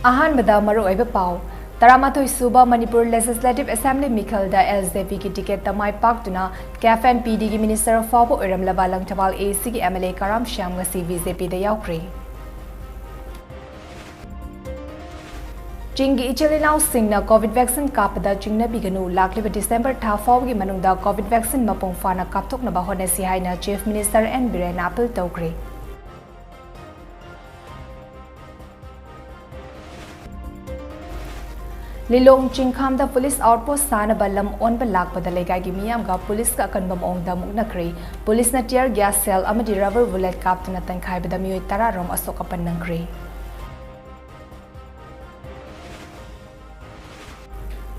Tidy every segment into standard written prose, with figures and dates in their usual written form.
ꯑꯍꯥꯟꯕꯗ ꯃꯔꯨꯑꯣꯏꯕ ꯄꯥꯎ ꯇꯔꯥꯃꯥꯊꯣꯏ ꯁꯨꯕ ꯃꯅꯤꯄꯨꯔ ꯂꯦꯖꯤꯁꯂꯦꯇꯤꯚ ꯑꯦꯁꯦꯝꯕ꯭ꯂꯤ ꯃꯤꯈꯜꯗ LJPꯒꯤ ꯇꯤꯀꯦꯠꯇ ꯃꯥꯏ ꯄꯥꯛꯇꯨꯅ ꯀꯦꯐ ꯑꯦꯟ ꯄꯤꯗꯤꯒꯤ ꯃꯤꯅꯤꯁꯇꯔ ꯐꯥꯎꯕ ꯑꯣꯏꯔꯝꯂꯕ ꯂꯪꯊꯕꯥꯜ ACꯒꯤ MLA ꯀꯔꯥꯝ ꯁ꯭ꯌꯥꯝ ꯉꯁꯤ BJPꯗ ꯌꯥꯎꯈ꯭ꯔꯦ꯫ ꯆꯤꯡꯒꯤ ꯏꯆꯤꯜ ꯏꯅꯥꯎꯁꯤꯡꯅ ꯀꯣꯚꯤꯗ ꯚꯦꯛꯁꯤꯟ ꯀꯥꯞꯄꯗ ꯆꯤꯡꯅꯕꯤꯒꯅꯨ ꯂꯥꯛꯂꯤꯕ ꯗꯤꯁꯦꯝꯕꯔ ꯊꯥ ꯐꯥꯎꯕꯒꯤ ꯃꯅꯨꯡꯗ ꯀꯣꯚꯤꯗ ꯚꯦꯛꯁꯤꯟ ꯃꯄꯨꯡ ꯐꯥꯅ ꯀꯥꯞꯊꯣꯛꯅꯕ ꯍꯣꯠꯅꯁꯤ ꯍꯥꯏꯅ ꯆꯤꯐ ꯃꯤꯅꯤꯁꯇꯔ N. ꯕꯤꯔꯦꯟꯅ ꯑꯄꯤꯜ ꯇꯧꯈ꯭ꯔꯦ꯫ ꯂꯤꯂꯣꯡ ꯆꯤꯡꯈꯥꯝꯗ ꯄꯨꯂꯤꯁ ꯑꯥꯎꯠꯄꯣꯁꯠ ꯁꯥꯅꯕ ꯂꯝ ꯑꯣꯟꯕ ꯂꯥꯛꯄꯗ ꯂꯩꯀꯥꯏꯒꯤ ꯃꯤꯌꯥꯝꯒ ꯄꯨꯂꯤꯁꯀ ꯑꯀꯟꯕ ꯃꯑꯣꯡꯗ ꯃꯨꯛꯅꯈ꯭ꯔꯦ꯫ ꯄꯨꯂꯤꯁꯅ ꯇꯤꯌꯔ ꯒ꯭ꯌꯥꯁ ꯁꯦꯜ ꯑꯃꯗꯤ ꯔꯕꯔ ꯕꯨꯂꯦꯠ ꯀꯥꯞꯇꯨꯅ ꯇꯟꯈꯥꯏꯕꯗ ꯃꯤꯑꯣꯏ 10 ꯔꯣꯝ ꯑꯁꯣꯛ ꯑꯄꯟ ꯅꯪꯈ꯭ꯔꯦ꯫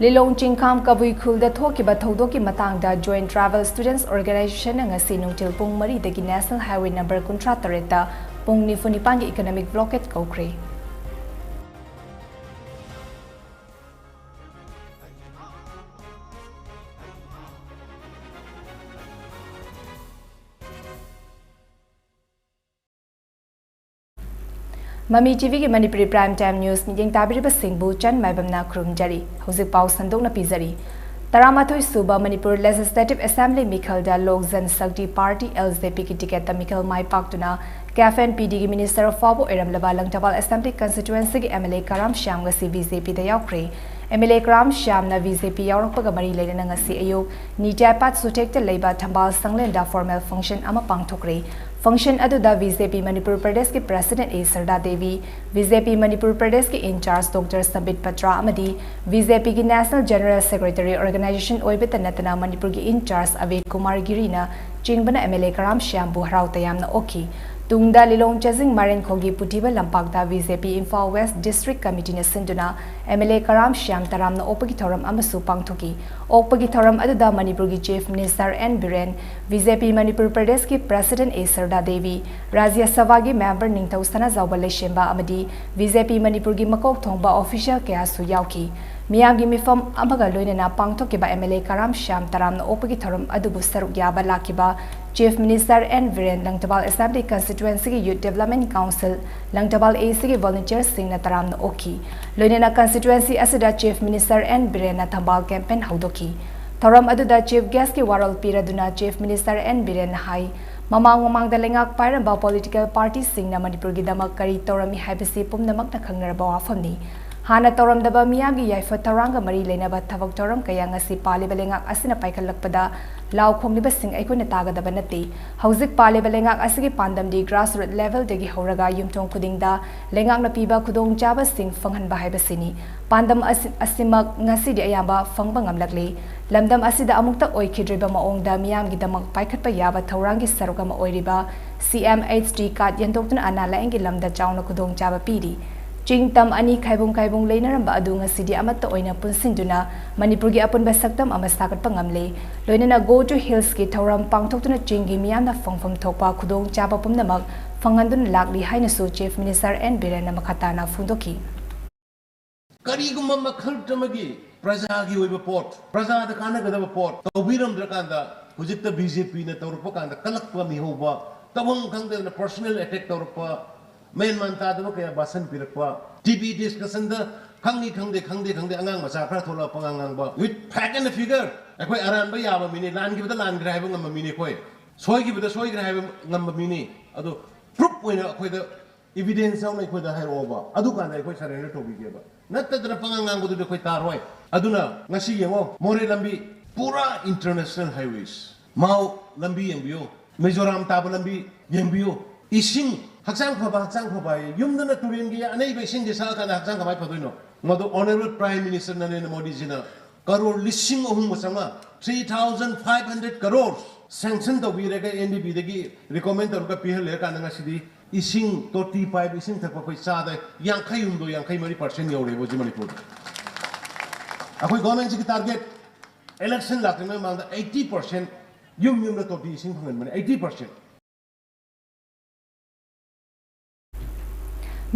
ꯂꯤꯂꯣꯡ ꯆꯤꯡꯈꯥꯝ ꯀꯕꯨꯏ ꯈꯨꯜꯗ ꯊꯣꯛꯈꯤꯕ ꯊꯧꯗꯣꯛꯀꯤ ꯃꯇꯥꯡꯗ ꯖꯣꯏꯟꯠ ꯇ꯭ꯔꯥꯏꯕꯦꯜ ꯁ꯭ꯇꯨꯗꯦꯟꯠꯁ ꯑꯣꯔꯒꯅꯥꯏꯖꯦꯁꯟꯅ ꯉꯁꯤ ꯅꯨꯡꯊꯤꯜ ꯄꯨꯡ 4ꯗꯒꯤ ꯅꯦꯁꯅꯦꯜ ꯍꯥꯏꯋꯦ ꯅꯝꯕꯔ 38ꯗ ꯄꯨꯡ 94ꯒꯤ ꯏꯀꯣꯅꯣꯃꯤꯛ ꯕ꯭ꯂꯣꯀꯦꯠ ꯀꯧꯈ꯭ꯔꯦ꯫ MAMITvꯒꯤ Manipuri Prime Time News ꯃꯤꯠꯌꯦꯡ ꯇꯥꯕꯤꯔꯤꯕꯁꯤꯡꯕꯨ ꯃꯥꯏꯕꯝꯅ ꯈꯨꯔꯨꯝꯖꯔꯤ꯫ ꯍꯧꯖꯤꯛ ꯄꯥꯎ ꯁꯟꯗꯣꯛꯅ ꯄꯤꯖꯔꯤ꯫ 13 ꯁꯨꯕ ꯃꯅꯤꯄꯨꯔ ꯂꯦꯖꯤꯁꯂꯦꯇꯤꯚ ꯑꯦꯁꯦꯝꯕ꯭ꯂꯤ ꯃꯤꯈꯜꯗ ꯂꯣꯛ ꯖꯟ ꯁꯛꯇꯤ ꯄꯥꯔꯇꯤ LJPꯒꯤ ꯇꯤꯀꯦꯠꯇ ꯃꯤꯈꯜ ꯃꯥꯏ ꯄꯥꯛꯇꯨꯅ ꯀꯦꯐ ꯑꯦꯟ ꯄꯤꯗꯤꯒꯤ ꯃꯤꯅꯤꯁꯇꯔ ꯐꯥꯎꯕ ꯑꯣꯏꯔꯝꯂꯕ ꯂꯪꯊꯕꯥꯜ ꯑꯦꯁꯦꯝꯕ꯭ꯂꯤ ꯀꯟꯁꯇꯤꯇꯨꯑꯦꯟꯁꯤꯒꯤ MLA ꯀꯔꯥꯝ ꯁ꯭ꯌꯥꯝ ꯉꯁꯤ BJPꯗ ꯌꯥꯎꯈ꯭ꯔꯦ꯫ MLA ꯀꯔꯥꯝ ꯁ꯭ꯌꯥꯝꯅ BJP ꯌꯥꯎꯔꯛꯄꯒ ꯃꯔꯤ ꯂꯩꯅꯅ ꯉꯁꯤ ꯑꯌꯨꯛ ꯅꯤꯇ꯭ꯌꯥꯏꯄꯥꯠ ꯁꯨꯊꯦꯛꯇ ꯂꯩꯕ ꯊꯝꯕꯥꯜ ꯁꯪꯂꯦꯟꯗ ꯐꯣꯔꯃꯦꯜ ꯐꯪꯁꯟ ꯑꯃ ꯄꯥꯡꯊꯣꯛꯈ꯭ꯔꯦ꯫ ꯐꯪꯁꯟ ꯑꯗꯨꯗ BJP ꯃꯅꯤꯄꯨꯔ ꯄ꯭ꯔꯗꯦꯁꯀꯤ president A. Sharda Devi, BJP Manipur ꯄ꯭ꯔꯗꯦꯁꯀꯤ ꯏꯟꯆꯥꯔꯖ ꯗꯣꯛꯇꯔ ꯁꯕꯤꯠ ꯄꯠꯇ꯭ꯔꯥ ꯑꯃꯗꯤ BJPꯒꯤ ꯅꯦꯁꯅꯦꯜ ꯖꯦꯅꯔꯦꯜ ꯁꯦꯀ꯭ꯔꯦꯇꯔꯤ ꯑꯣꯔꯒꯅꯥꯏꯖꯦꯁꯟ ꯑꯣꯏꯕꯇ ꯅꯠꯇꯅ ꯃꯅꯤꯄꯨꯔꯒꯤ ꯏꯟꯆꯥꯔꯖ ꯑꯕꯦꯗ ꯀꯨꯃꯥꯔ ꯒꯤꯔꯤꯅ ꯆꯤꯡꯕꯅ MLA ꯀꯔꯥꯝ ꯁ꯭ꯌꯥꯝꯕꯨ ꯍꯔꯥꯎ ꯇꯌꯥꯝꯅ ꯑꯣꯛꯈꯤ꯫ ꯇꯨꯡꯗ ꯂꯤꯂꯣꯡ ꯆꯥꯖꯤꯡ ꯃꯥꯔꯦꯟꯈꯣꯡꯒꯤ ꯄꯨꯊꯤꯕ ꯂꯝꯄꯥꯛꯇ BJP ꯏꯝꯐꯥꯜ ꯋꯦꯁꯠ ꯗꯤꯁꯇ꯭ꯔꯤꯛꯠ ꯀꯃꯤꯇꯤꯅ ꯁꯤꯟꯗꯨꯅ MLA ꯀꯔꯥꯝ ꯁ꯭ꯌꯥꯝ ꯇꯔꯥꯝꯅ ꯑꯣꯛꯄꯒꯤ ꯊꯧꯔꯝ ꯑꯃꯁꯨ ꯄꯥꯡꯊꯣꯛꯈꯤ꯫ ꯑꯣꯛꯄꯒꯤ ꯊꯧꯔꯝ ꯑꯗꯨꯗ ꯃꯅꯤꯄꯨꯔꯒꯤ chief minister N. Biren, BJP Manipur ꯄ꯭ꯔꯗꯦꯁꯀꯤ ꯄ꯭ꯔꯦꯁꯤꯗꯦꯟꯠ A. ꯁꯔꯗꯥ ꯗꯦꯕꯤ, ꯔꯥꯖ꯭ꯌ ꯁꯚꯥꯒꯤ ꯃꯦꯝꯕꯔ ꯅꯤꯡꯊꯧ ꯁꯅꯥꯖꯥꯎꯕ ꯂꯩꯁꯦꯝꯕ ꯑꯃꯗꯤ BJP ꯃꯅꯤꯄꯨꯔꯒꯤ ꯃꯀꯣꯛ ꯊꯣꯡꯕ ꯑꯣꯐꯤꯁꯤꯌꯦꯜ ꯀꯌꯥꯁꯨ ꯌꯥꯎꯈꯤ꯫ ꯃꯤꯌꯥꯝꯒꯤ ꯃꯤꯐꯝ ꯑꯃꯒ ꯂꯣꯏꯅꯅ ꯄꯥꯡꯊꯣꯛꯈꯤꯕ MLA ꯀꯔꯥꯝ ꯁ꯭ꯌꯥꯝ ꯇꯔꯥꯝꯅ ꯑꯣꯛꯄꯒꯤ ꯊꯧꯔꯝ ꯑꯗꯨꯕꯨ ꯁꯔꯨꯛ ꯌꯥꯕ ꯂꯥꯛꯈꯤꯕ chief minister N. Biren, Langthabal assembly ꯀꯟꯁꯇꯤꯇꯨꯑꯦꯟꯁꯤꯒꯤ ꯌꯨꯊ ꯗꯦꯚꯂꯞꯃꯦꯟꯠ ꯀꯥꯎꯟꯁꯤꯜ, ꯂꯪꯊꯕꯥꯜ ACꯒꯤ ꯚꯣꯂꯨꯟꯇꯤꯌꯔꯁꯤꯡꯅ ꯇꯔꯥꯝꯅ ꯑꯣꯛꯈꯤ꯫ ꯂꯣꯏꯅꯅ ꯀꯟꯁꯇꯤꯇꯨꯑꯦꯟꯁꯤ ꯑꯁꯤꯗ ꯆꯤꯐ ꯃꯤꯅꯤꯁꯇꯔ N. ꯕꯤꯔꯦꯟꯅ ꯊꯝꯕꯥꯜ ꯀꯦꯝꯄꯦꯟ ꯍꯧꯗꯣꯛꯈꯤ꯫ ꯊꯧꯔꯝ ꯑꯗꯨꯗ ꯆꯤꯐ ꯒꯦꯁꯠꯀꯤ ꯋꯥꯔꯣꯜ ꯄꯤꯔꯗꯨꯅ ꯆꯤꯐ ꯃꯤꯅꯤꯁꯇꯔ N. ꯕꯤꯔꯦꯟꯅ ꯍꯥꯏ ꯃꯃꯥꯡꯗ ꯂꯩꯉꯥꯛ ꯄꯥꯏꯔꯝꯕ ꯄꯣꯂꯤꯇꯤꯀꯦꯜ ꯄꯥꯔꯇꯤꯁꯤꯡꯅ ꯃꯅꯤꯄꯨꯔꯒꯤꯗꯃꯛ ꯀꯔꯤ ꯇꯧꯔꯝꯃꯤ ꯍꯥꯏꯕꯁꯤ ꯄꯨꯝꯅꯃꯛꯅ ꯈꯪꯅꯔꯕ ꯋꯥꯐꯝꯅꯤ꯫ ꯍꯥꯟꯅ ꯇꯧꯔꯝꯗꯕ ꯃꯤꯌꯥꯝꯒꯤ ꯌꯥꯏꯐ ꯊꯧꯔꯥꯡꯒ ꯃꯔꯤ ꯂꯩꯅꯕ ꯊꯕꯛ ꯊꯧꯔꯝ ꯀꯌꯥ ꯉꯁꯤ ꯄꯥꯜꯂꯤꯕ ꯂꯩꯉꯥꯛ ꯑꯁꯤꯅ ꯄꯥꯏꯈꯠꯂꯛꯄꯗ ꯂꯥꯎ ꯈꯣꯡꯂꯤꯕꯁꯤꯡ ꯑꯩꯈꯣꯏꯅ ꯇꯥꯒꯗꯕ ꯅꯠꯇꯦ꯫ ꯍꯧꯖꯤꯛ ꯄꯥꯜꯂꯤꯕ ꯂꯩꯉꯥꯛ ꯑꯁꯤꯒꯤ ꯄꯥꯟꯗꯝꯗꯤ ꯒ꯭ꯔꯥꯁꯔꯨꯠ ꯂꯦꯚꯦꯜꯗꯒꯤ ꯍꯧꯔꯒ ꯌꯨꯝꯊꯣꯡ ꯈꯨꯗꯤꯡꯗ ꯂꯩꯉꯥꯛꯅ ꯄꯤꯕ ꯈꯨꯗꯣꯡꯆꯥꯕꯁꯤꯡ ꯐꯪꯍꯟꯕ ꯍꯥꯏꯕꯁꯤꯅꯤ꯫ ꯄꯥꯟꯗꯝ ꯑꯁꯤꯃꯛ ꯉꯁꯤꯗꯤ ꯑꯌꯥꯝꯕ ꯐꯪꯕ ꯉꯝꯂꯛꯂꯤ꯫ ꯂꯝꯗꯝ ꯑꯁꯤꯗ ꯑꯃꯨꯛꯇ ꯑꯣꯏꯈꯤꯗ꯭ꯔꯤꯕ ꯃꯑꯣꯡꯗ ꯃꯤꯌꯥꯝꯒꯤꯗꯃꯛ ꯄꯥꯏꯈꯠꯄ ꯌꯥꯕ ꯊꯧꯔꯥꯡꯒꯤ ꯁꯔꯨꯛ ꯑꯃ ꯑꯣꯏꯔꯤꯕ CMHT ꯀꯥꯔꯗ ꯌꯦꯟꯊꯣꯛꯇꯨꯅ ꯑꯅꯥ ꯂꯥꯏꯌꯦꯡꯒꯤ ꯂꯝꯗ ꯆꯥꯎꯅ ꯈꯨꯗꯣꯡꯆꯥꯕ ꯄꯤꯔꯤ꯫ ꯆꯤꯡ ꯇꯝ ꯑꯅꯤ ꯈꯥꯏꯕꯨꯡ ꯂꯩꯅꯔꯝꯕ ꯑꯗꯨ ꯉꯁꯤꯗꯤ ꯑꯃꯠꯇ ꯑꯣꯏꯅ ꯄꯨꯟꯁꯤꯟꯗꯨꯅ ꯃꯅꯤꯄꯨꯔꯒꯤ ꯑꯄꯨꯟꯕ ꯁꯛꯇꯝ ꯑꯃ ꯁꯥꯒꯠꯄ ꯉꯝꯂꯦ꯫ ꯂꯣꯏꯅꯅ ꯒꯣ ꯇꯨ ꯍꯤꯜꯁꯀꯤ ꯊꯧꯔꯝ ꯄꯥꯡꯊꯣꯛꯇꯨꯅ ꯆꯤꯡꯒꯤ ꯃꯤꯌꯥꯝꯅ ꯐꯪꯐꯝ ꯊꯣꯛꯄ ꯈꯨꯗꯣꯡꯆꯥꯕ ꯄꯨꯝꯅꯃꯛ ꯐꯪꯍꯟꯗꯨꯅ ꯂꯥꯛꯂꯤ ꯍꯥꯏꯅꯁꯨ ꯆꯤꯐ ꯃꯤꯅꯤꯁꯇꯔ N. ꯕꯤꯔꯦꯟꯅ ꯃꯈꯥ ꯇꯥꯅ ꯐꯣꯡꯗꯣꯛꯈꯤ꯫ ꯀꯔꯤꯒꯨꯝꯕ ꯃꯈꯜ ꯑꯃꯒꯤ ꯄ꯭ꯔꯖꯥꯒꯤ ꯑꯣꯏꯕ ꯄꯣꯠ, ꯄ꯭ꯔꯖꯥꯗ ꯀꯥꯟꯅꯒꯗꯕ ꯄꯣꯠ ꯇꯧꯕꯤꯔꯝꯗ꯭ꯔꯀꯥꯟꯗ ꯍꯧꯖꯤꯛꯇ BJPꯅ ꯇꯧꯔꯛꯄ ꯀꯥꯟꯗ ꯀꯜꯂꯛꯄ ꯃꯤꯍꯧꯕ, ꯇꯧꯐꯝ ꯈꯪꯗꯅ ꯄꯔꯁꯣꯅꯦꯜ ꯑꯦꯇꯦꯛ ꯇꯧꯔꯛꯄ, ꯃꯦꯟꯃꯥꯟ ꯇꯥꯗꯕꯀꯌꯥ ꯕꯥꯁꯟ ꯄꯤꯔꯛꯄ, TV ꯗꯤꯁꯀꯁꯟꯗ ꯈꯪꯗꯦ ꯑꯉꯥꯡ ꯃꯆꯥ ꯈꯔ ꯊꯣꯛꯂꯛꯄ ꯉꯥꯡꯕ, ꯋꯤꯠ ꯐꯦꯛ ꯑꯦꯟड ꯐꯤꯒꯔ ꯑꯩꯈꯣꯏ ꯑꯔꯥꯟꯕ ꯌꯥꯕ ꯃꯤꯅꯤ, ꯂꯥꯟꯈꯤꯕꯗ ꯂꯥꯟꯈ꯭ꯔꯦ ꯍꯥꯏꯕ ꯉꯝꯕ ꯃꯤꯅꯤ, ꯑꯩꯈꯣꯏ ꯁꯣꯏꯈꯤꯕꯗ ꯁꯣꯏꯈ꯭ꯔꯦ ꯍꯥꯏꯕ ꯉꯝꯕ ꯃꯤꯅꯤ꯫ ꯑꯗꯣ ꯄ꯭ꯔꯨꯐ ꯑꯣꯏꯅ ꯑꯩꯈꯣꯏꯗ ꯏꯚꯤꯗꯦꯟꯁ ꯌꯥꯎꯅ ꯑꯩꯈꯣꯏꯗ ꯍꯥꯏꯔꯛꯑꯣꯕ, ꯑꯗꯨꯀꯥꯟꯗ ꯑꯩꯈꯣꯏ ꯁꯔꯦꯟꯗꯔ ꯇꯧꯕꯤꯒꯦꯕ, ꯅꯠꯇꯗꯅ ꯄꯉꯥꯡ ꯉꯥꯡꯕꯗꯨꯗꯤ ꯑꯩꯈꯣꯏ ꯇꯥꯔꯣꯏ꯫ ꯑꯗꯨꯅ ꯉꯁꯤ ꯌꯦꯡꯉꯣ, ꯃꯣꯔꯦ ꯂꯝꯕꯤ ꯄꯨꯔꯥ ꯏꯟꯇꯔꯅꯦꯁꯅꯦꯜ ꯍꯥꯏꯋꯦꯁ, ꯃꯥꯎ ꯂꯝꯕꯤ ꯌꯦꯡꯕꯤꯌꯨ, ꯃꯤꯖꯣꯔꯥꯝ ꯇꯥꯕ ꯂꯝꯕꯤ ꯌꯦꯡꯕꯤꯌꯨ, ꯏꯁꯤꯡ ꯍꯛꯆꯥꯡ ꯐꯕ ꯍꯥꯏꯌꯦ, ꯌꯨꯝꯗꯅ ꯇꯨꯔꯦꯟꯒꯤ ꯑꯅꯩꯕ ꯏꯁꯤꯡꯁꯦ ꯁꯛꯑꯀꯥꯟꯗ ꯍꯛꯆꯥꯡ ꯀꯃꯥꯏꯅ ꯐꯗꯣꯏꯅꯣ? ꯃꯗꯨ ꯑꯣꯅꯔꯦꯕꯜ ꯄ꯭ꯔꯥꯏꯝ ꯃꯤꯅꯤꯁꯇꯔ ꯅꯔꯦꯟꯗ꯭ꯔ ꯃꯣꯗꯤꯖꯤꯅ ꯀꯔꯣꯔ 3,300 3,500 ꯀꯔꯣꯔ ꯁꯦꯡꯁꯟ ꯇꯧꯕꯤꯔꯒ NDBꯗꯒꯤ ꯔꯤꯀꯣꯃꯦꯟ ꯇꯧꯔꯒ ꯄꯤꯍꯜꯂꯦꯀꯥꯟꯗ ꯉꯁꯤꯗꯤ ꯏꯁꯤꯡ ꯇꯣꯇꯤ ꯄꯥꯏꯞ ꯏꯁꯤꯡ ꯊꯛꯄ ꯑꯩꯈꯣꯏ ꯆꯥꯗ 53% ꯌꯧꯔꯦꯕ ꯍꯧꯖꯤꯛ ꯃꯅꯤꯄꯨꯔꯗ꯫ ꯑꯩꯈꯣꯏ ꯒꯣꯔꯃꯦꯟꯠꯁꯤꯒꯤ ꯇꯥꯔꯒꯦꯠ ꯏꯂꯦꯛꯁꯟ ꯂꯥꯛꯇ꯭ꯔꯤꯉꯩ ꯃꯃꯥꯡꯗ 80% ꯌꯨꯝꯗ ꯇꯣꯇꯤ ꯏꯁꯤꯡ ꯐꯪꯍꯟꯕꯅꯦ, 80%꯫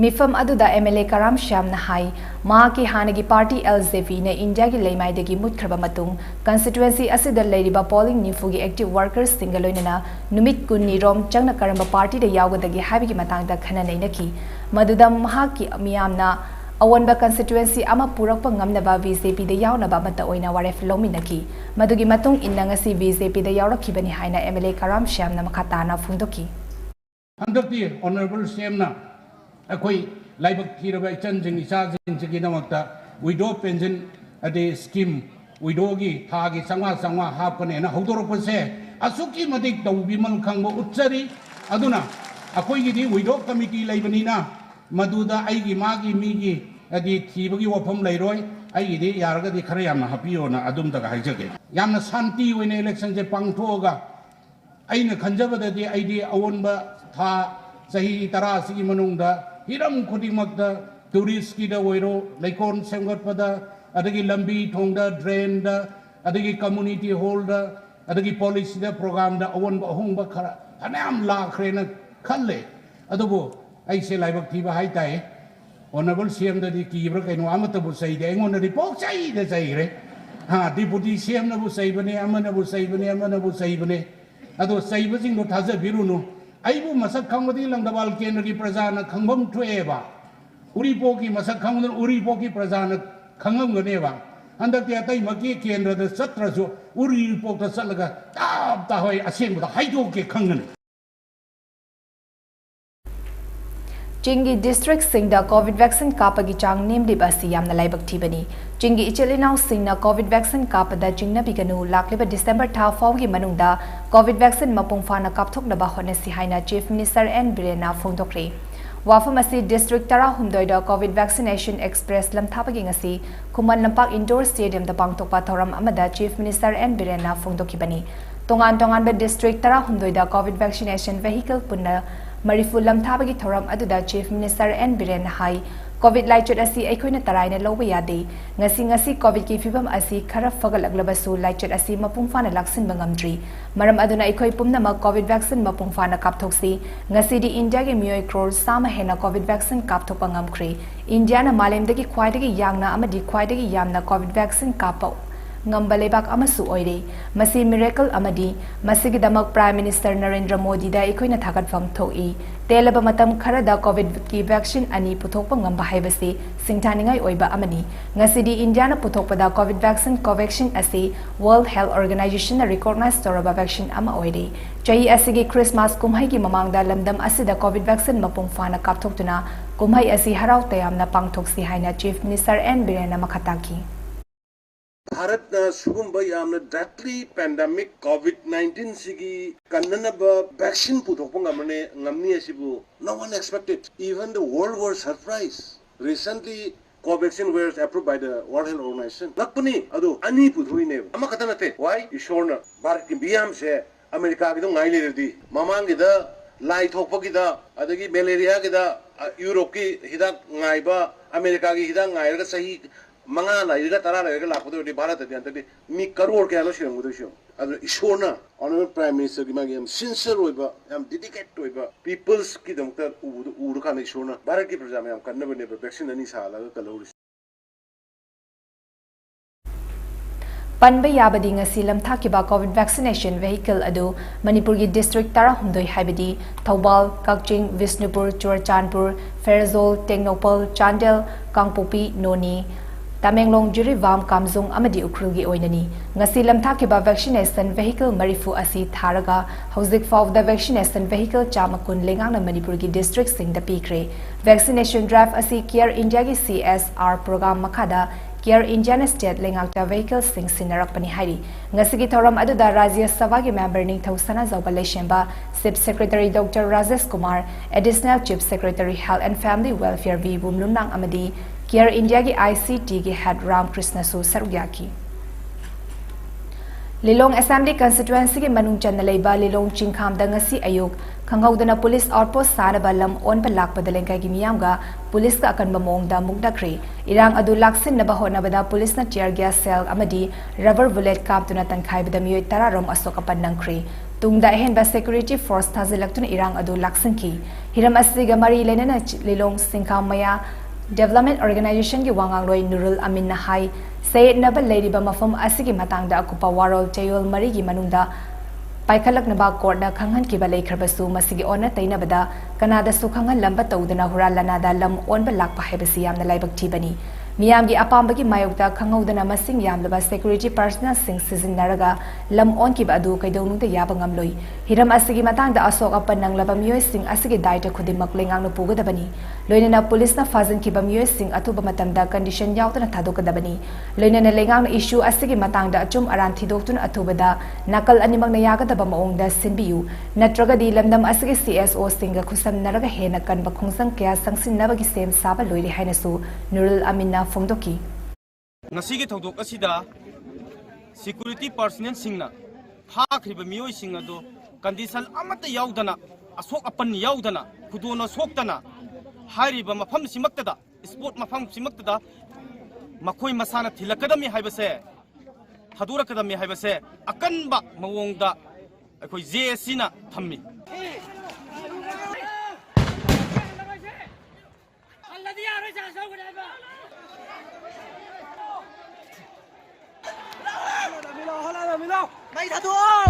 ꯃꯤꯐꯝ ꯑꯗꯨꯗ MLA ꯀꯔꯥꯝ ꯁ꯭ꯌꯥꯝꯅ ꯍꯥꯏ ꯃꯍꯥꯛꯀꯤ ꯍꯥꯟꯅꯒꯤ ꯄꯥꯔꯇꯤ LJPꯅ ꯏꯟꯗꯤꯌꯥꯒꯤ ꯂꯩꯃꯥꯏꯗꯒꯤ ꯃꯨꯠꯈ꯭ꯔꯕ ꯃꯇꯨꯡ ꯀꯟꯁꯇꯤꯇꯨꯑꯦꯟꯁꯤ ꯑꯁꯤꯗ ꯂꯩꯔꯤꯕ ꯄꯣꯂꯤꯡ 90ꯒꯤ ꯑꯦꯛꯇꯤꯚ ꯋꯥꯔꯀꯔꯁꯤꯡꯒ ꯂꯣꯏꯅꯅ ꯅꯨꯃꯤꯠ 10ꯔꯣꯝ ꯆꯪꯅ ꯀꯔꯝꯕ ꯄꯥꯔꯇꯤꯗ ꯌꯥꯎꯒꯗꯒꯦ ꯍꯥꯏꯕꯒꯤ ꯃꯇꯥꯡꯗ ꯈꯟꯅ ꯅꯩꯅꯈꯤ꯫ ꯃꯗꯨꯗ ꯃꯍꯥꯛꯀꯤ ꯃꯤꯌꯥꯝꯅ Awanba constituency ama purakpa ngamnaba BJP da yawnaba mata oina waref lominaki madugi matung inna ngasi BJP da yawrakhibani haina MLA Karam Shyamna makhatana phungdoki Handakti Honorable Shyamna akoi laibak thiraba ichan jing isa jing jigi namakta widow pension ade scheme widow gi thagi sangwa hapane na hodorok se asuki madik tawbi man khangbo utsari aduna akoi gi di widow committee laibani na Maduda aigi magi migi adi thibagi wafam lairoi aigi di yarga di khare yamna hapiyo na adum daga haijage yamna santi wene election je pangthoga aina khanjabada di aidi awonba tha sahi tara sigi manungda hiram khudingmakda tourist ki da oiro laikon semgot pada adagi lambi thongda drain da adagi community hall da adagi policy da program da awonba hongba khara anam la khrena khalle adubo I say like Tiba High Tai, Honorable CM the Kibra and Wamata say, they want to report say the Zaire. Ha, Deputy CM Nabu Sabane, Amanabu Sabane, Amanabu Sabane. Ado Sabazing not has a Viruno. I will Masakam with the Landaval Presana, Kangum to Eva. Uripoki Masakam, Uripoki Presana, Kangum Neva. And that the Maki and the Satrazo, Uripok Salaga, Tahoy, Asim with the Haidoke Kangan. Chingi district singda COVID vaccine kapagi chang name libasi yamna laibak thibani Chingi ichelinau singna COVID vaccine kapada chingna biganu lakliba December tha fawgi manungda COVID vaccine mapung fana kapthokna ba honesi haina Chief Minister N Birena phongdokre Wafamasi district tara humdoida COVID vaccination express lamthapagi ngasi Kuman Lampak Indoor Stadium da pangtokpa thoram amada Chief Minister N Birena phongdokibani tongan be district tara humdoida COVID vaccination vehicle punna Marifu lamthabagi thoram aduda Chief Minister N Biren Hai COVID laichut asi aikoina taraina loba yade ngasi COVID ki fibam asi khara fagalaglabasu laichut asi mapung fana laksin bangamdri maram aduna aikoi pumna ma COVID vaccine mapung fana kapthoksi ngasi di India ge miyoi crore sama hena COVID vaccine kapthokpa ngamkhre India na malemdagi khwaidagi yangna amadi khwaidagi yamna COVID vaccine kapau Ngambalebak amasu oire masi miracle amadi masigi damak Prime Minister Narendra Modi da ikoina thagat phang thoi telaba matam kharada COVID ki vaccine ani puthokpa ngamba haibasi singthaningai oiba amani ngasidi India na puthokpada COVID vaccine Covaxin asi World Health Organization na recognize toraba vaccine ama oire chai asigi Christmas kumhai ki mamangda lamdam asida COVID vaccine mapung fana kapthoktuna kumhai asi harau tayamna pangthoksi haina Chief Minister N Birena makhataki Bharat na sugumba yamna deadly pandemic COVID-19 sigi kannanaba vaccine puthokpa ngamni asibu no one expected. Even the world was surprised. Recently Covaxin was approved by the World Health Organization. Lakpani adu ani puthuine ama katanate why ishorna Bharat ki biyam se America ki do ngai le di mamang gi da lai thokpa gi da adagi malaria gi da Europe ki hidak ngai ba America ki hidak ngai ga sahi Manga ira tara ira lakpudo di Bharat adi antadi mi crore kaya lo shirang mudo shio. Adu ishona Honorable Prime Minister ki magi am sincere oiba, am dedicated oiba. People's ki damukta uru kana ishona. Bharat ki praja me am kanna bane vaccine ani saala ka kalori. Panba yabadi ngasi lamthakiba COVID vaccination vehicle adu Manipur gi district tara humdoi haibadi Thobal, Kakching, Visnupur, Churachandpur, Ferzol, Tengnopal, Chandel, Kangpopi, Noni Tamenglong Juri Vam Kamzung Amadi Ukrugi Oinani ngasi lamthakiba vaccination vehicle marifu asi tharaga hauzik faw the vaccination vehicle chamakun lengang na Manipur gi district sing da pikre vaccination drive asi Care India gi CSR program makada Care India state lengakta vehicle sing sinarakpani hari ngasi gi thoram aduda Rajya Sabha gi member ning thosana zawbalai shemba Chief Secretary Dr. Rajesh Kumar Additional Chief Secretary Health and Family Welfare V Bumlunang Amadi Care India ki ICT ki head Ram Krishna Su Sarugyaki Lilong Assembly constituency ki manung chan leiba Lilong Chingkham da ngasi ayuk khanghaudana police outpost sanaba lam on pa lakpa dalengkai gi miyamga police ka akan bamong da mugdakre irang adu laksin na bahona bada police na tear gas cell amadi rubber bullet kam tuna tankhai bada miyoi tararom asoka panangkre tungda hen ba security force thazilaktuna irang adu laksin ki hiram asiga mari lenana Lilong Singkham maya Development Organization ki wangangloi Nurul Amin Nahai say nabal lady ba mafam asigi matang da akupa warol tayol mari gi manungda पाइखलकनबा कोर्टना खंगहनकिबा लेखरबसु मसिगी ओना तैनबदा कनादसु खंगहनलंबा तौदना हुरालनादा lump ओनबा Lakpa हाइबसि यामना लाइबक थीबनी मियामगी अपाम्बगी मायोक्ता खंगौदना मसिंग यामलबा security personal सिंग सिजिनरगा lump ओनकिबा अदु कैदौनुदा याबा ngamloi Hiram असिगी मतंगदा Ashok अपन नंगलबा मियोय सिंग असिगी दायित्व खुदिमक लेंगांगनो पुगदबनी लोइनना पुलिसना फाजनकिबा मियोय सिंग अथुबा मतमदा condition यावतना थादोकदबनी लोइनना लेंगांगना issue असिगी मतंगदा अचुम Aran थिदोक्तुन अथुबदा नकल अनिमगना यागदबा मओंगदा सिनबियु नत्रगदी लमदम असिगी CSO सिंग खुसमनरगा हेना कनबा खोंसंग कया संगसिननबगी सेम साबा लोइरे हाइनसु नुरुल अमीना फोंदोकी ngasi thodok asida security personnel singna thakriba miyoi singa do condition amata yaudana asok apan yaudana khudona soktana hariba mafam simaktada sport mafam simaktada makoi masana thilakadami haibase thadurakadami haibase akanba mawongda akoi JSC na thammi Mày thật thua.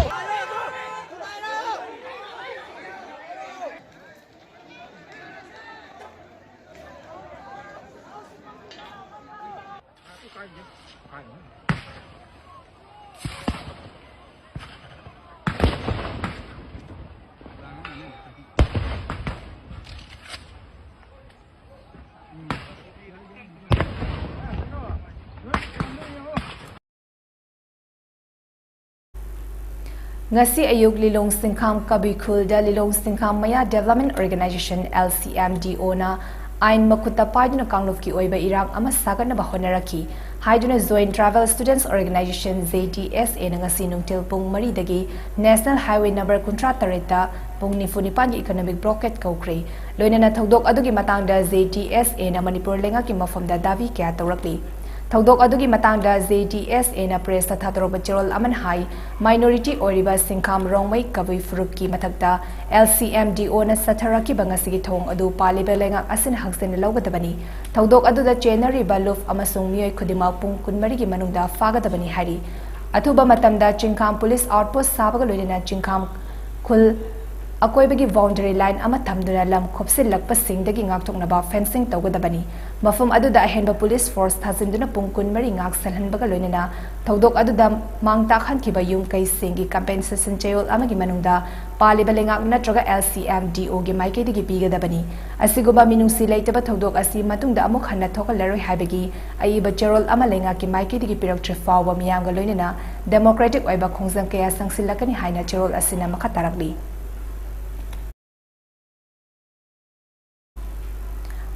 ngasi ayuk lilong singkham kabikul da lilong singkham maya development organization LCMDO na ain makuta paiduna kangluf ki oiba irang ama sagana ba honaraki haiduna joint travel students organization ZTSA na ngasi nungtil pung mari dagi national highway number kuntra tareta pung nifunipan gi economic blockade kaukre loina na thodok adugi matang da ZTSA na manipur lenga ki mafam da davi kya tawrakli Thodok adugi matangda ZTSA na press thatharoba cherol aman hai minority oriba singkham rongmai kabui furup ki mathakta LCMDO na satharaki bangasigi thong adu paliba lenga asin hangsen lawgadabani thodok aduda chenari baluf amasung miyoi khudima pung kunmari gi manungda fagadabani hari athuba matamda chingkham police outpost sabaga loina chingkham khul अकोइबगी boundary line अमा थमदुना लम खोपसिल लकप सिंगदगी ngakthoknaba fencing tawgadabani mafum aduda ahenba police force thajinduna pungkun mari ngak salhanbaga loinena thodok aduda mangta khan kiba yung kai singi compensation chayol amagi manungda paliba lengak natraga LCMDO gi maike digi bigadabani asiguba minungsi leitaba thodok asi matungda amuk hanna thokalaroi haibagi aiba cherol ama lenga ki maike digi pirak trifawa miyanga loinena democratic oiba khongjang kaya sangsilakani haina cherol asina makatarakli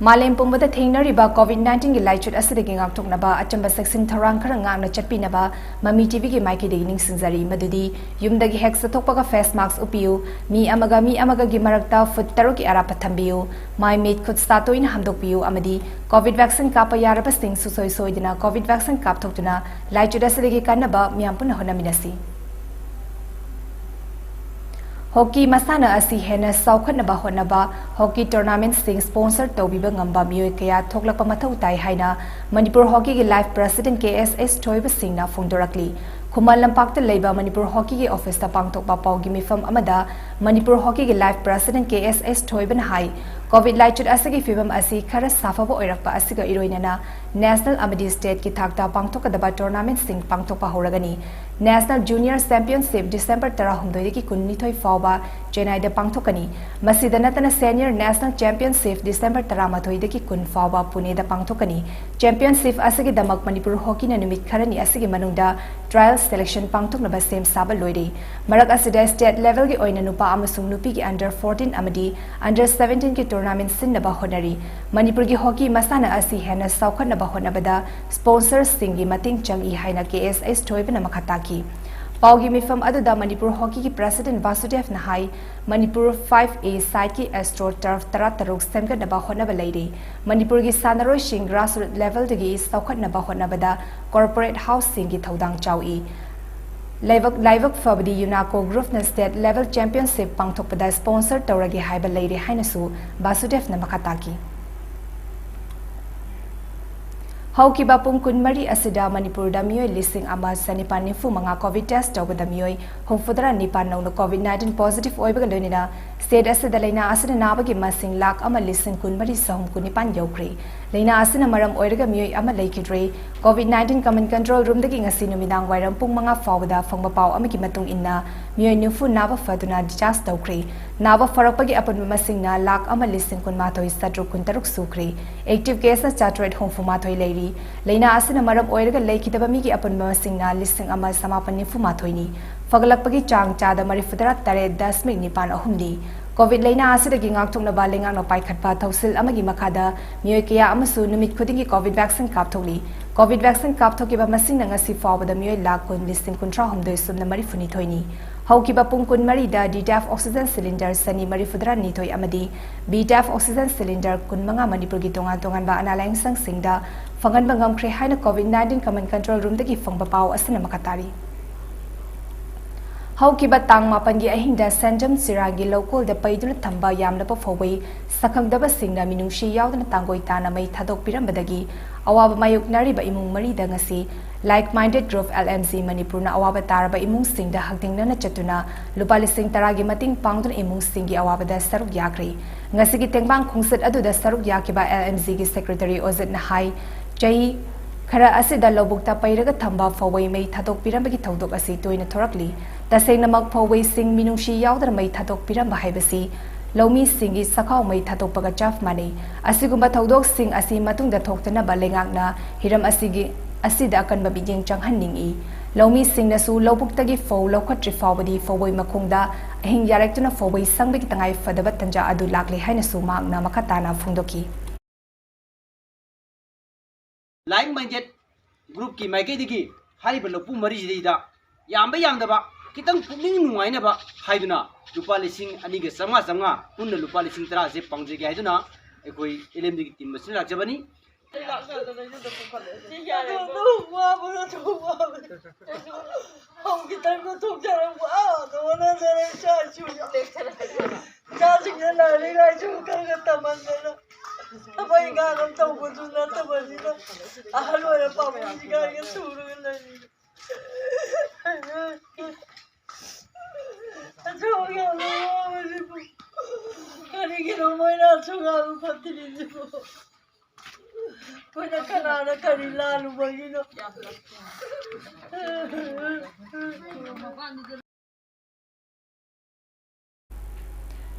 Malem pumbada thengnariba COVID-19 gi laichut asidagi ngakthoknaba achamba section tharang khara ngakna chatpinaba MAMITv gi maiki degi ningsingjari madudi yumdagi hexa thokpaga face mask upiu mi amaga gi marakta foot taruk gi arapa thambiu my mate khut statoin hamdokpiu amadi COVID vaccine kapa yaraba sing susoi soidina COVID vaccine kap thoktuna laichut asidagi kannaba miyampuna honaminasi Hockey masana asi hena saukhanaba honaba hockey tournament sing sponsor tobiba ngamba mioi kaya thoklakpa mathau tai haina Manipur hockey gi live president KSS Toiba Singh na phongdorakli Khumal lampakta leiba Manipur hockey gi office ta pangthokpa paugi mifam amada Manipur hockey gi live president KSS Toiban hai COVID laichut asagi fibam asi khara safaba oirakpa asiga iroinana national amadi state ki thakta pangthokadaba tournament sing pangthokpa horagani National Junior Championship December 12 ki 19 fawba Chennai da pangthokani masida natana Senior National Championship December 13 ki 10 fawba Pune da pangthokani Championship asigi damak Manipur hockey na numit kharani asigi manungda trial selection pangthokna ba sem saba loire marak asida state level gi oina nupa amasung nupi gi under 14 amadi under 17 ki tournament sinnaba honari Manipur gi hockey masana asi hena saukhanna ba honabada sponsors singi mating changi haina KSS Toibana makhataki Paugi mifam aduda Manipur hockey ki president Vasudev Nahai Manipur 5A side ki Astro Turf Tarataruk semga naba honaba leire Manipur gi sanaroi sing grassroots level degi saukhat naba honabada corporate housing ki thodang chawi Laivak Fabdi Unako Group na state level championship pangthokpada sponsor tawragi haiba leire hainasu Vasudev na makataki Haukiba pung kunmari asida Manipur da miyoy lising ama sanipan nifu mga COVID test tawbada miyoy hongfudara nipan na COVID-19 positive oibaga loinina state asida leina asina nabagi masing lak ama lising kunmari sahum kunipan yokri leina asina maram oiraga miyoy ama leikidre COVID-19 common control room dagi ngasi numinang wairam pung mga fawda fangbapaw amagi matung inna miyoy nifu naba faduna dichas tawkri naba farakpagi apan masing na lak ama lising kunmatoy sadru kuntaruk sukri active case na chatret hongfumatoy leiri Leina asina maram oiraga leikitaba migi apan masingna lising ama samapan nifu mathoini fagalakpagi chang chada marifudara tare 10.9 COVID leina asida gi ngakthokna ba lengang no paikhatpa thausil amagi makada mioi kaya amasu numit khudingi COVID vaccine kapthokli COVID vaccine kapthokiba masingna ngasi fawbada mioi lakh kun lising kuntra homdoi sumna marifuni thoini Haukiba pung kun marida DTF oxygen cylinder sani marifudra nithoi amadi BTF oxygen cylinder kun manga Manipur gi tongan ba analang sang singda fangan bangam kre haina COVID-19 command control room dagi fangba paw asina makatari Haukiba tang mapan gi ahingda sanjam siragi local de paidul thamba yamna pa phowai sakhangdaba singna minungshi yaudna tangoi tana mai thadok pirambadagi awaba mayuk nari ba imung mari da ngasi like-minded group LMC Manipur na awaba taraba imung sing da hagdingna na chatuna lupa lising taragi mating pangdun imung sing gi awaba da saruk yakri ngasi gi tengbang khungsat adu da saruk yakiba LMC gi secretary Ozit na hai jai khara asida lobukta pairaga thamba fawai mai thadok pirambagi thodok asi toina thorakli taseng namak fawai sing minungshi yaudra mai thadok piramba haibasi Lomi singi sakhaw mai thatok paga chaf mani asigumba thodok sing asi matung da thoktana balengak na hiram asigi asida akan babijing changhan ningi Lomi sing na su lobuk tagi fo lokhatri fawadi fawoi makungda ahing yarektuna fawoi sangbegi tangai fadabat tanja adu lakli haina su magna makatana phungdoki Like minded group ki mai ke digi hari balopu mari jida yamba yamdaba kitang puming nuaina ba haiduna lupa lising ani ge sama punna lupa lising tara je pangje ge haiduna ekoi LMD ki team masin rakjabani Apa yang kau tahu betul nanti bersih ahal orang paman jika yang suruh lagi. Aduh ya Allah, kali kita main asal aku pasti ni. Kau nak kenal kali lalu begini.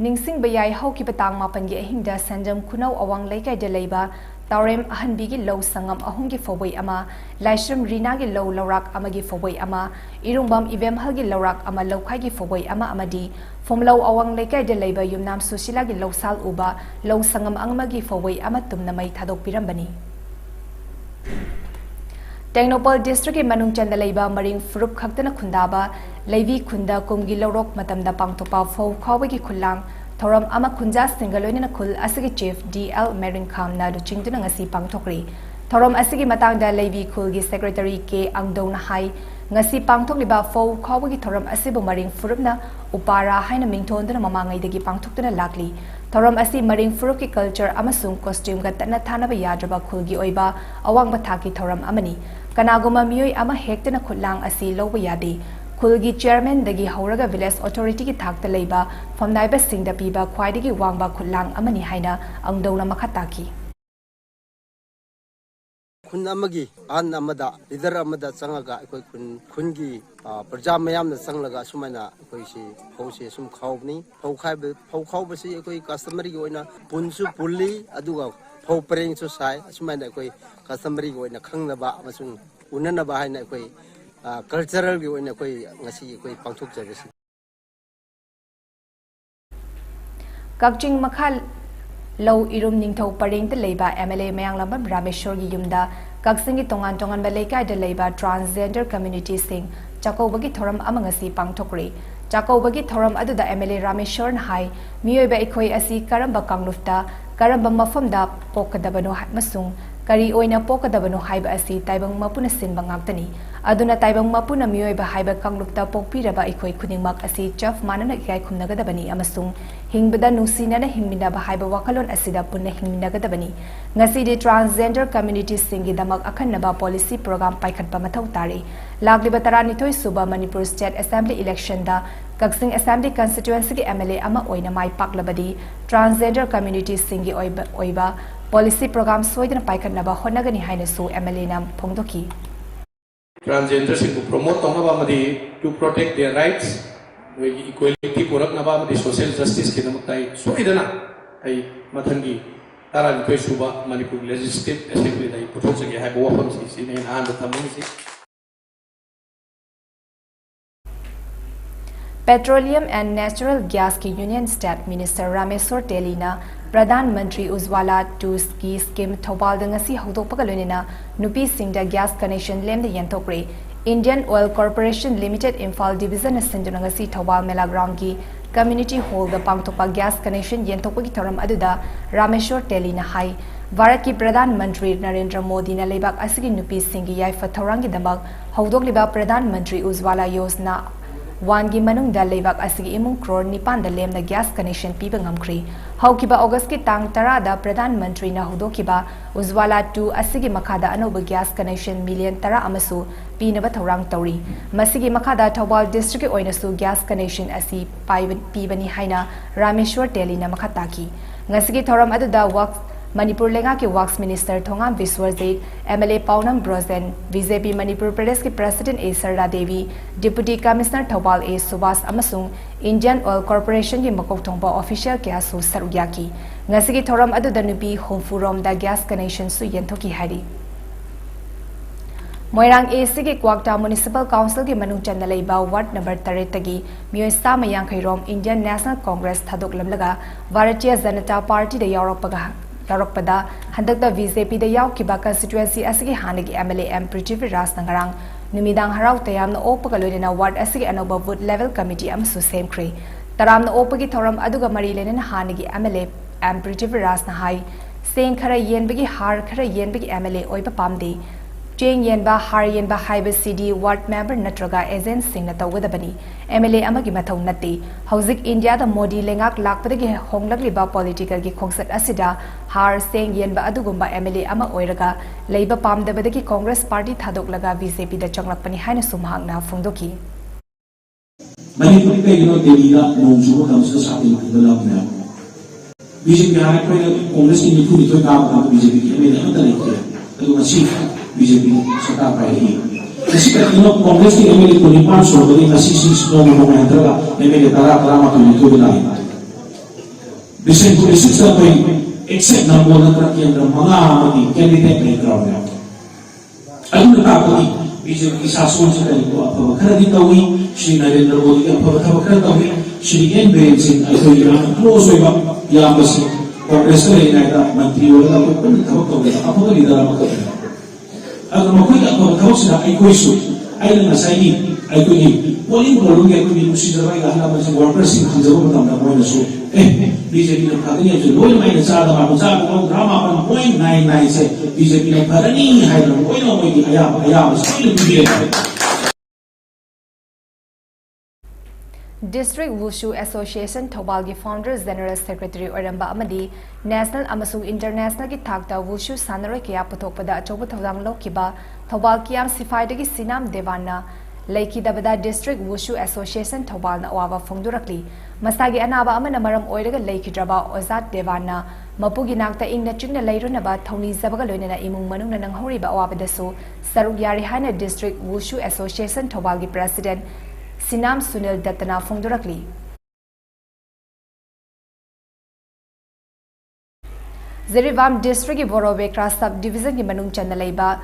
Ningsing bayai hauki patang mapan gi ahingda sanjam kunau awang leikai de leiba Taurem ahanbi gi low sangam ahung gi fowai ama Laishram Rina gi low lawrak ama gi fowai ama Irungbam Ivem hal gi lawrak ama lawkai gi fowai ama amadi Fomlaw awang leikai de leiba yumnam susila gi low sal uba low sangam angma gi fowai ama tumna mai thadok pirambani Technopol district ke manung chanda leiba maring frup khaktana khundaba leivi khunda kumgi lorok matamda pangtopa fo khawagi khulang thoram ama khunja singaloina khul asigi chief DL Maring Kham na du chingtuna ngasi pangthokri thoram asigi matangda leivi khulgi secretary ke angdong na hai ngasi pangthokliba fo khawagi thoram asibu maring furupna upara haina mingthondana mamangai dagi pangthoktuna lakli thoram asi maring furup ki culture amasung costume ga tanna thanaba yadraba khulgi oiba awang bathaki thoram amani Kanaguma miyoy ama hektana khutlang asi loba yadi khulgi chairman dagi hauraga village authority ki thakta leiba famnaiba singda piba khwaidagi wangba khutlang amani haina angdona makhataki khun amagi an amada leader amada changaga ekoi khungi praja mayam na changlaga sumaina ekoi si phose sum khawni phawkhawba si ekoi customary gi oina punsu pulli aduga phau preng chu sai sumaina ekoi customary gi oina khangnaba amasung unanaba haina ekoi cultural gi oina ekoi ngasi ekoi pangthok jabesi Kakching makhal Low irum ningthau pareng te leiba MLA mayang lambam Rameshwar gi yumda Kakching gi tongan ba leikai de leiba transgender community sing chako bagi thoram amangasi pangthokri chako bagi thoram adu da MLA Rameshwar hai miyoy ba ekhoi asi karamba kanglufta karamba mafamda pokadabano masung kari oina pokadabano haiba asi taibang mapuna sinba ngaktani aduna taibang mapuna mioiba haiba kanglukta pokpiraba ikoi khuningmak asi chaf manana ikai khumnagadabani amasung hingbada nusinana hingminaba haiba wakalon asida punna hingminagadabani ngasi de transgender community singi damak akhanaba policy program paikhatpa mathau tari lagliba taranithoi suba Manipur State Assembly election da Kaksing Assembly constituency ki MLA ama oina mai paklabadi transgender community singi oiba policy program soidana paikhatnaba honagani haina su MLA nam phongdoki transgender sing promote tonga ba to protect their rights equality purak naba madi social justice ki namutai soidana ai mathangi taran koi suba Manipur Legislative Assembly dai puthok sagi hai bo wafam si ne an da thamung si Petroleum and Natural Gas ki Union State Minister Rameswar Telina Pradhan Mantri Ujwala 2 ki scheme thobal da ngasi hodokpaga loinena nupi singda gas connection lem de yantokre Indian Oil Corporation Limited Imphal Division asinduna ngasi thobal mela ground ki community hall da pangtokpa gas connection yantokpa ki thoram aduda Rameswar Telina hai Bharat ki Pradhan Mantri Narendra Modi na lebak asigi nupi singi yaifa thorangi damak hodokliba Pradhan Mantri Ujwala Yojana Wangi manung da lebak asigi imung crore nipan da lem na gas connection piba ngamkri haukiba August ki tang tara da Pradhan Mantri na hudokiba Ujwala 2 asigi makada anoba gas connection million tara amasu pinaba thorang tauri masigi makada Thobal district oinasu gas connection asi pibani haina Rameswar Telina makhataki ngasigi thoram aduda works Manipur Lenga ke Works Minister Thongam Viswarjit, MLA Paunam Brozen, BJP Manipur Pradesh ke President A. Sarda Devi, Deputy Commissioner Thobal A. Subhas Amasung, Indian Oil Corporation ke Makok Thongpa official ke asu sarugyaki. Ngasigi thoram adu danupi homfurom da gas connection su yenthoki hari. Moirang AC ke Kwakta Municipal Council ke manung chanda leiba ward number 3 tagi miyoi sama yankairom Indian National Congress thadok lamlaga Bharatiya Janata Party da yaurokpaga Yarokpada, Handakta VJP the Yaukiba constituency asigi Hanagi MLA M. Prithviraj Nangarang, Numidang Harau Tayam no Opagaloina Ward asigi Anoba Wood Level Committee Amsu Same Cray. Taram no Opagi Thoram Aduga Marilen Hanagi MLA M. Prithviraj Nahai, saying Kara Yenbigi Har Kara Yenbigi MLA Oipa Pamdi, Jane Yenba Har Yenba Haiba CD Ward Member Natraga Ezen Singh Nata Widabani, MLA Amagi Matau Nati, Hauzik India the Modi Lengak Lakpadagi Honglakliba political gi Kongsat Asida, Har saying Yenba Adugumba MLA Ama Oiraga, Labour Palm the Badaki Congress Party Thadok-laga VJP the Changlakpani Haina Sumhang na Fundoki. Manipuri you know Delida Monju comes to something like the love now. BJP High Congress in the Puri to Gaba BJP BJP Sota Pai. Kasi you know Congress in MLA Punipan so the assistance no more entra MLA Tara to the line. This is the system except number one mga candidate background now. Ayun nakapati BJP isasun sa kanito apabag kada ditawi Shri Narendra Modi apabag kada tawi Shri N. Singh ay yung close ba yamasi Congress ka rin na mantri wala na po tabag apabag lidara magkabila. Ang makuha apabag sila ay kuiso ay lang nasa ini ay kunin waling rolong ay kunin si Jaray halaman sa workers in Hanzaro matamda mo na so BJP ng kaganya so loy may nasada mga sa mga drama pa 0.99 se BJP ng parani hay ng koy no moy ayam sa BJP. District Wushu Association Thobal gi Founder General Secretary Oramba Amadi National amasung International ki thakta Wushu Sanaroi kya puthokpada achoba thodang lokiba Thobal kiam sifai dagi Sinam Devana Laiki Dabada District Wushu Association Thobal na awawa phongdurakli Masagi anaba amana maram oiraga Laiki Draba Ozat Devana Mapugi nakta ingna chingna lairunaba Thoni Zabaga loinana imung manung na nanghoriba awabadasu Sarug Yari Haina District Wushu Association Thobal gi President Sinam Sunil Dattana Phongdurakli. Zerivam District ki Borobekra Subdivision ki manung chanda leiba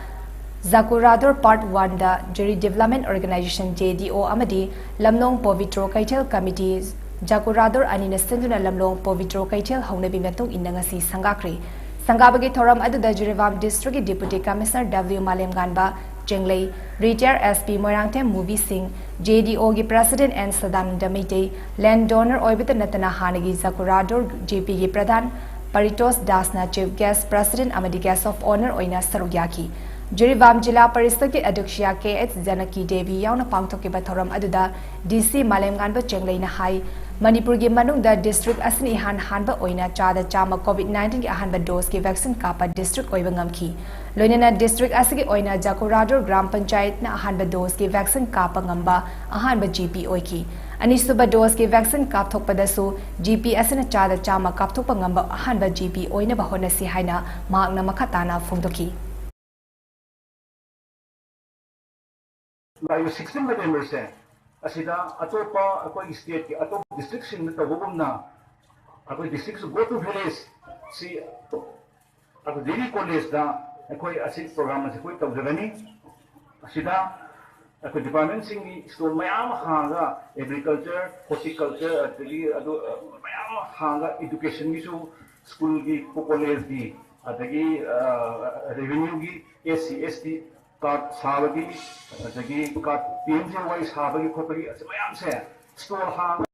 Zakurador Part 1 da Jury Development Organization JDO Amadi Lamnong Povitro Kaitel Committee Zakurador Anina Sinduna Lamnong Povitro Kaitel Haunabi Matung Indangasi Sangakri Sangabagi Thoram Adu da Jerivam District ki Deputy Commissioner W Malem Ganba Jenglei, Retired SP Moirangte Movie Singh, JDO ki President N. Sadananda Meite, Land Donor Oibita Natana Hanagi Zakurador JP ki Pradhan, Paritos Dasna Chief Guest President amadi Guest of Honor oina saruk yaki. Jirivam Jila Parishad ki Adhyakshya KH Janaki Devi yauna pangthokiba thoram aduda DC Malemganba Chenglei na hai Manipur gi manungda district asni hanba oina chada chama COVID-19 ki ahanba dose ki vaccine kapa district oiba ngamki. Loinana district asigi oina Jakorador Gram Panchayat na ahanba dose ki vaccine kapa ngamba ahanba GP oiki. Anisuba dose ki vaccine kap thokpadasu GP asna chada chama kap thokpa ngamba ahanba GP oina bahona si haina maakna makhatana phongdoki. Layo 16 members asida atopa ako state ki atop district sing na tawagum na ako district go to village si ako dili college na ako asid program na si ko tawagani asida ako department sing school mayam hanga agriculture horticulture at dili ado mayam hanga education gi su school gi college gi adagi revenue gi SC ST card sabagi adagi card PMJ wise sabagi khopagi mayam se store hang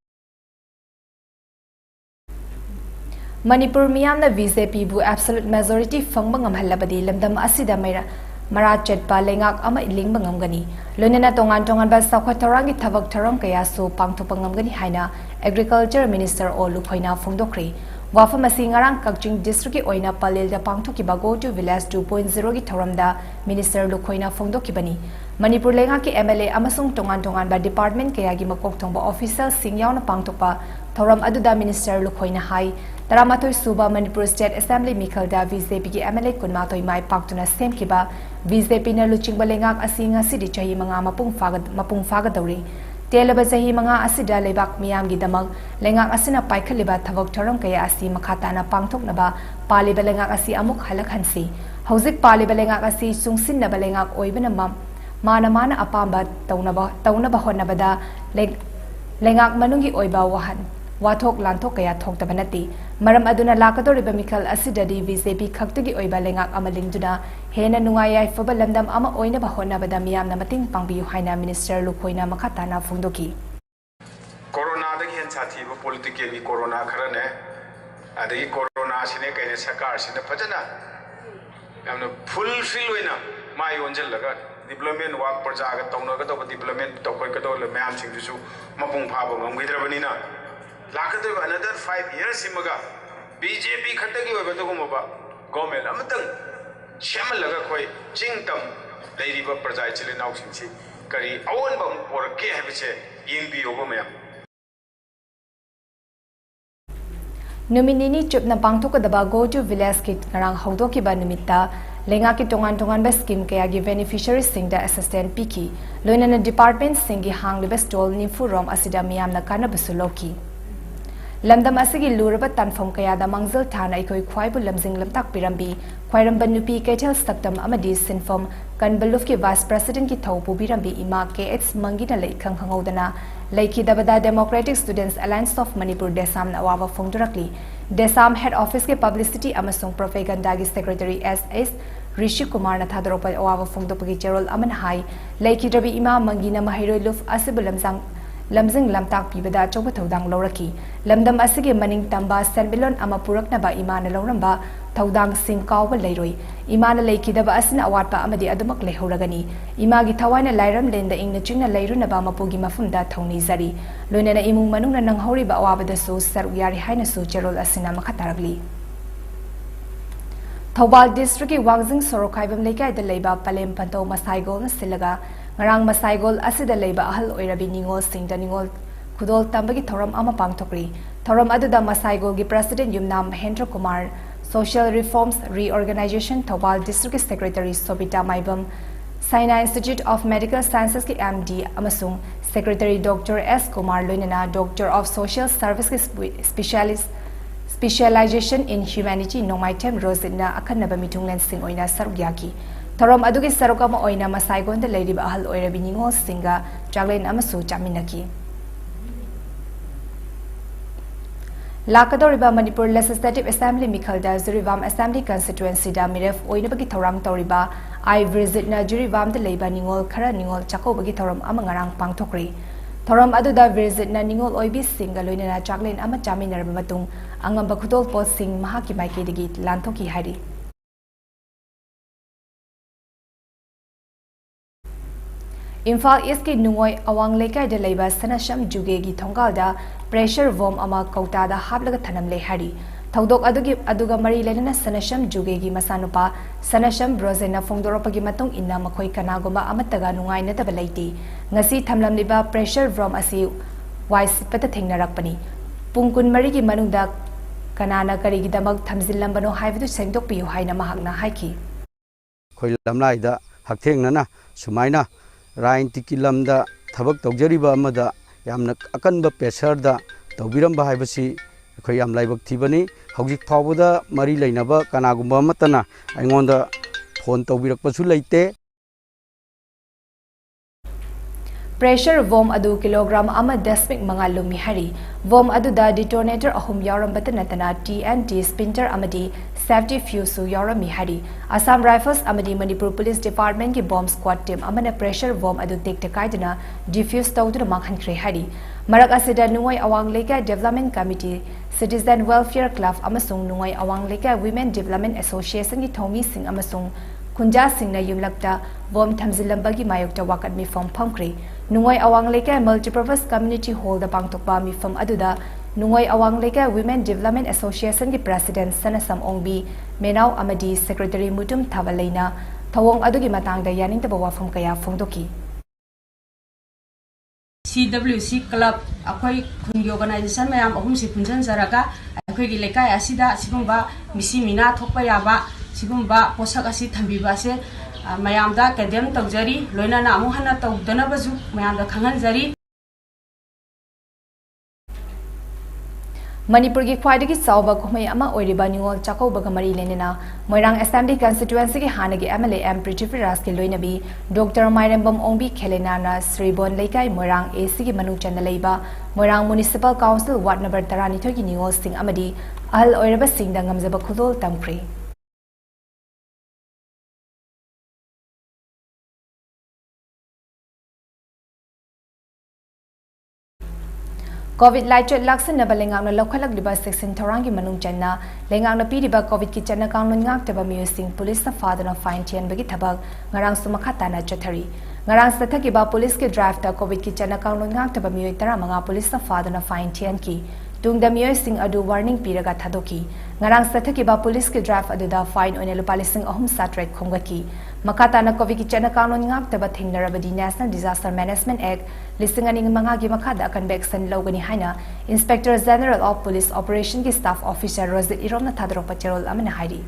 Manipur miyamna VJP bu absolute majority phangba ngamhallabadi lamdam asida mara chetpa lengak ama ilingba ngamgani loinana tongan ba sakhwatharangi thabak tharam kaya so pangthopa ngamgani haina agriculture minister olu khoina phongdokri wafam asi ngarang kakching district ki oina palel da pangthoki ba go to village 2.0 ki thoramda minister lu khoina phongdoki bani Manipur lenga ki MLA amasung tongan ba department kaya gi makok thongba official sing yauna pangthopa thoram aduda minister lu khoina hai Taramatoi Suba Manipur State Assembly Mikhalda VJP ki MLA Kunmatoi Mai Paktuna Semkiba VJP na luching balengak asinga sidi chahi mga mapung faga dauri Telaba chahi mga asida lebak miyam gi damag lengak asina paikhaliba thavok tharam kaya asi makhatana pangthok naba pali balengak asi amuk halak hansi hauzik pali balengak asi sungsin na balengak oibana mana apamba taunaba honnabada lengak manungi oiba wathok lanthok kaya thokta banati maram aduna lakadoriba mikhal asidadi VJP khaktagi oiba lengak amalingduna hena nungayai fabalamdam ama oina ba honna bada miyamna mating pangbiyu haina minister lukhoina makhatana phungdoki corona dagi hen sathi bu politically corona kharane adagi corona sine kaine sarkar sine phajana yamna fulfill oina mai onjel laga development work project ga tawna ga to development to koi ka do le mayam sing su mapung pha ba ngamgidrabani na lakadu another 5 years simaga BJP khatagi oiba dogumba government amatang shamalaga khoi chingtam leiriba prajai chile naw singsi kari awon bam porke habiche yingbi obo maya Nominini chupna pangthokadaba go to village kit ngarang haudoki ba numitta lenga ki tongan ba scheme kaya gi beneficiaries singda assistant piki loinana department singi hangliba stall ni furom asida miyamna kana busuloki Lamdam asigi luraba tanfom kaya da mangzal thana ikoi khwaibu lamjing lamtak pirambi khwairamban nupi kethel saktam amadi sinfom kanbaluf ki vice president ki thaupu birambi ima KH mangina leikhang hangodana leiki dabada Democratic Students Alliance of Manipur Desam na awawa phongdurakli Desam head office ke publicity amasung propaganda gi secretary SS Rishi Kumar na thadropa awawa phongdopagi cherol aman hai leiki dabi ima mangina mahiroi luf asibulam lamjing lamtak pibada choba thodang loraki lamdam asige maning tamba senbilon ama purakna ba imana loramba thodang sing kawba leiroi imana leikidaba asina awatpa amadi adumak lehoragani imagi thawaina lairam lenda ingna chingna leiruna ba mapugi mafumda thongni zari loinana imung manungna nanghori ba awabada su saru yari haina su cherol asina makhataragli Thobal district ki Wangjing Sorokhaibam lekai da leiba Palem Panto Masaigol na silaga ngarang Masaigol asida leiba ahal oirabi ningol singda ningol khudol tambagi thoram ama pangthokri thoram aduda Masaigol gi president Yumnam Mahendra Kumar Social Reforms Reorganization Thobal district secretary Sobita Maibam Saina Institute of Medical Sciences ki MD amasung secretary Dr S Kumar Loinana Doctor of Social Service ki Specialization in Humanity Nomaitem Rosina Akanaba Mitunglan Sing Oina Sarugyaki. Thorom Adugi Sarukama Oina Masaigon the Lady Bahal Oirabiningo Singa, Jaglain Amasu Jaminaki. Lakadoriba Manipur Legislative Assembly Mikhalda Zurivam Assembly Constituency da Miref Oinabagi Thoram Toriba, I visit na Jurivam the Leba Ningol Kara Ningol Chakobagi Thoram Amangarang Pangtokri. Thoram aduda Virzitna Ningol Oibi Singh Loinana Chaklin ama Chaminara Matung Angamba Kudol Pot Singh Mahaki Maikidigi Lantoki Hari. Imphal East ki Nungoi Awang Lekai de Leba Sanasham Jugegi Tongalda Pressure Vom Ama Kautada Hablaga Tanam Le Hari. Thaudok aduga mari lenana Sanasham Jugegi Masanupa Sanasham Brozena Fongdoropagi Matung Inna Makoi Kanagoma Amataga Nungai Natabalati Ngasi Thamlam Liba Pressure Vom Asi Wise Patathing Narakpani Pungkun Marigi Manunda Kanana Karigi Damag Tamzilambano Haividu Sengdok Piu Haina Mahagna Haiki Koilamlaida Haktheng Nana Sumaina Rain Tikilamda Tabak Togjariba Amada Yamnak Akanba Pesarda Tobiram Bahibasi Koyam Laibak Tibani Hojik Pawada Mari Lainaba Kanagumba Matana Angonda Pon Tobirak Pasulate Pressure Vom Adu Kilogram Ama Desmik Mangalumi Hari Vom Aduda Detonator Ahum Yaram Batanatana TNT Spinter Amadi Safety Fusu Yaram Hari Assam Rifles Amadi Manipur Police Department ki Bomb Squad Team Amana Pressure Vom Adu Tek Tekaidana Diffuse Tawdu Makhan Kre Hari Marak Asida Nungoi Awang Leka Development Committee Citizen Welfare Club Amasung Nungoi Awang Leka Women Development Association ki Thomi Singh Amasung Kunja Singh na Yumlakta Vom Tamzilambagi Mayokta Wakat Mi From Pamkri Nungoi Awang Leka Multipurpose Community Hall the Pangtokba Mi From Aduda Nungoi Awang Leka Women Development Association ki President Sanasam Ongbi Menau Amadi Secretary Mutum Thabalena Thawong Adugi Matangda Yaning Tabawa From Kaya Fongdoki CWC Club Akoi Kungi Organization Mayam Ahum Si Punjan Zaraka Akoi Gileka Asida Sigumba Misi Mina Thokpayaba Sigumba Posak Asi Tambiba Se Mayamda Kadem Tawjari Loina Na Amuhana Tawdana Bazu Mayamda Kangan Zari Manipur ki Khwaidagi Sauba Kumai Ama Oiriba Ningol Chako Bagamari Lenina Moirang Assembly Constituency ki Hanagi MLA M Prithviraj ki Loinabi Dr. Mairambam Ongbi Khelenana Sribon Leikai Moirang AC ki Manu Chandaleiba Moirang Municipal Council Ward number 12 ki Ningol Singh Amadi Ahal Oiriba Singh da Ngamjaba Khudol Tamkri COVID light laksan na balengang na lokhalak liba section thorangi manung channa lengang na piriba COVID ki channa kanglon ngak taba musing police na father na fine tian bagi thabak ngarang sumakhata na chathari ngarang sathaki ba police ke draft ta COVID ki channa kanglon ngak taba mioi tara manga police na father na fine tian ki tungda mioi sing adu warning piraga thadoki ngarang sathaki ba police ke draft adu da fine oine lupa lising ahum satrek khongaki makata na COVID ki channa kanglon ngak taba thingnarabadi National Disaster Management Act listing aning mga gi makada akan action logani haina Inspector General of Police Operation ki Staff Officer Rozit Iromna Thadro Pacherol amana hairi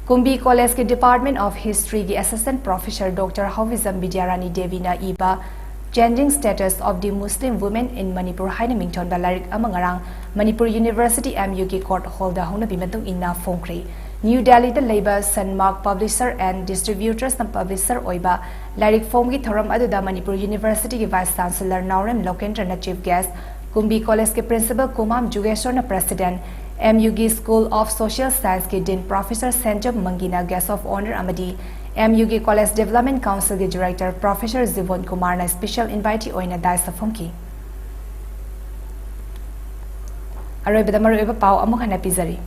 Kumbi College ke Department of History ki Assistant Professor Dr. Havizam Bidyarani Devi na iba Changing Status of the Muslim Women in Manipur haina mington balarik amangarang Manipur University MU ki Court Hall da hona bimatung inna phongkri New Delhi the Labour Sunmark Publisher and Distributors and Publisher Oiba Lyric Form ki Thoram Aduda Manipur University ki Vice Chancellor Naurem Lokendra na Chief Guest Kumbi College ke Principal Kumam Jugeshwar na President MUG School of Social Science ki Dean Professor Sanjab Mangina Guest of Honor Amadi MUG College Development Council ki Director Professor Zivon Kumar na Special Invitee Oina Dai Safomki Aroy Badamaru Eba Pau Amuk Hana Pizari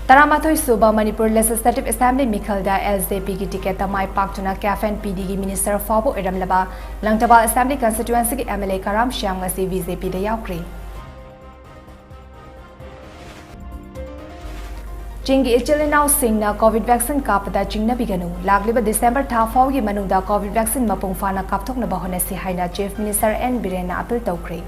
Taramathoy Suba Manipur Legislative Assembly Mikhalda LZP ki ticket Mai Paktuna Cafen PD ki Minister Fabo Iramlaba Langtaba Assembly Constituency ki MLA Karam Shyam ngasi BJP da yaukri Chingi Ichilinau Singh na COVID vaccine kapada chingna biganu lagliba December tha faw gi manungda COVID vaccine mapung fana kapthokna bahona si haina Chief Minister N Birena appeal tawkri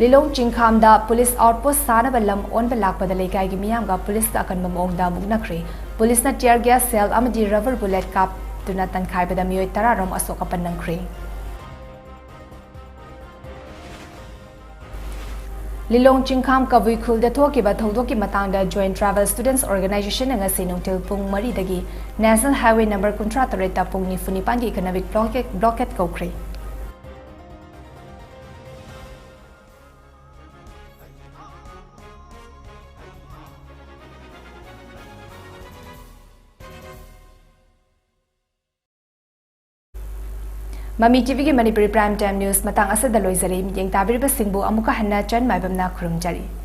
Lilong Chingkhamda Police Outpost Sana Balam on Balakpada Lekai gi miyamga police ka akan mamongda mugnakri police na tear gas cell amadi rubber bullet kap tuna tankhai bada mioi tararom asoka panangkri Lilong Chingkham Kavui Khul da thokiba thawdoki matangda Joint Travel Students Organization nga sinungtil pung mari dagi National Highway number 38 ta pung ni funipan gi economic blockade kokre. MAMITv Manipuri Prime Time News matang asa da loizari miyeng tabiri ba singbu amuka hanna chan MAIBAM na khurum jari.